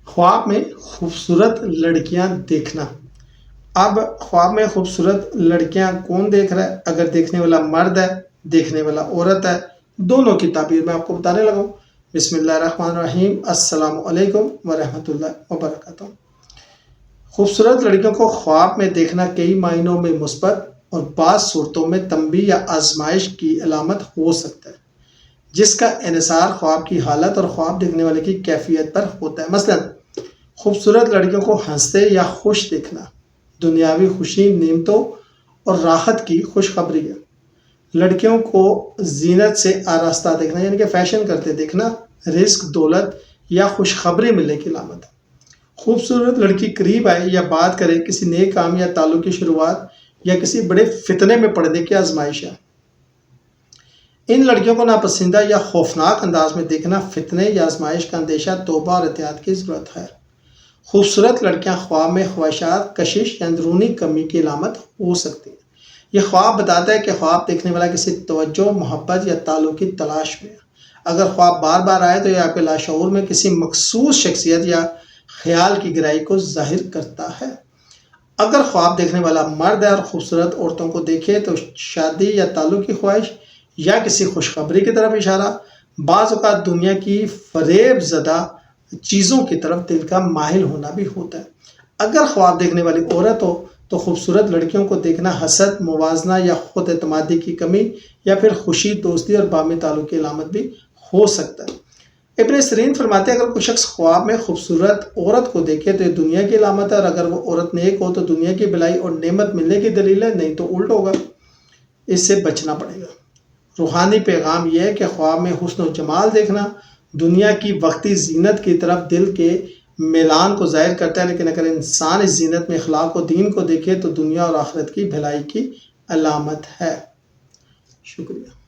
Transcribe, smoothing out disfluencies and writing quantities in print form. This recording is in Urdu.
خواب میں خوبصورت لڑکیاں دیکھنا۔ اب خواب میں خوبصورت لڑکیاں کون دیکھ رہا ہے؟ اگر دیکھنے والا مرد ہے، دیکھنے والا عورت ہے، دونوں کی تعبیر میں آپ کو بتانے لگا ہوں۔ بسم اللہ الرحمن الرحیم۔ السلام علیکم ورحمۃ اللہ وبرکاتہ۔ خوبصورت لڑکیوں کو خواب میں دیکھنا کئی معنوں میں مثبت اور بعض صورتوں میں تنبیہ یا آزمائش کی علامت ہو سکتا ہے، جس کا انحصار خواب کی حالت اور خواب دیکھنے والے کی کیفیت پر ہوتا ہے۔ مثلا خوبصورت لڑکیوں کو ہنستے یا خوش دیکھنا دنیاوی خوشی، نعمتوں اور راحت کی خوشخبری ہے۔ لڑکیوں کو زینت سے آراستہ دیکھنا یعنی کہ فیشن کرتے دیکھنا رزق، دولت یا خوشخبری ملنے کی علامت ہے۔ خوبصورت لڑکی قریب آئے یا بات کرے کسی نئے کام یا تعلق کی شروعات یا کسی بڑے فتنے میں پڑنے کی آزمائش ہے۔ ان لڑکیوں کو ناپسندہ یا خوفناک انداز میں دیکھنا فتنے یا آزمائش کا اندیشہ، توبہ اور احتیاط کی ضرورت ہے۔ خوبصورت لڑکیاں خواب میں خواہشات، کشش یا اندرونی کمی کی علامت ہو سکتی ہیں۔ یہ خواب بتاتا ہے کہ خواب دیکھنے والا کسی توجہ، محبت یا تعلق کی تلاش میں ہے۔ اگر خواب بار بار آئے تو یہ آپ کے لاشعور میں کسی مخصوص شخصیت یا خیال کی گہرائی کو ظاہر کرتا ہے۔ اگر خواب دیکھنے والا مرد ہے اور خوبصورت عورتوں کو دیکھے تو شادی یا تعلق کی خواہش یا کسی خوشخبری کی طرف اشارہ۔ بعض اوقات دنیا کی فریب زدہ چیزوں کی طرف دل کا مائل ہونا بھی ہوتا ہے۔ اگر خواب دیکھنے والی عورت ہو تو خوبصورت لڑکیوں کو دیکھنا حسد، موازنہ یا خود اعتمادی کی کمی یا پھر خوشی، دوستی اور باہمی تعلق کی علامت بھی ہو سکتا ہے۔ ابن سیرین فرماتے ہیں اگر کوئی شخص خواب میں خوبصورت عورت کو دیکھے تو یہ دنیا کی علامت ہے، اور اگر وہ عورت نیک ہو تو دنیا کی بھلائی اور نعمت ملنے کی دلیل ہے، نہیں تو الٹ ہوگا۔ اس سے بچنا پڑے گا۔ روحانی پیغام یہ ہے کہ خواب میں حسن و جمال دیکھنا دنیا کی وقتی زینت کی طرف دل کے میلان کو ظاہر کرتا ہے، لیکن اگر انسان اس زینت میں اخلاق و دین کو دیکھے تو دنیا اور آخرت کی بھلائی کی علامت ہے۔ شکریہ۔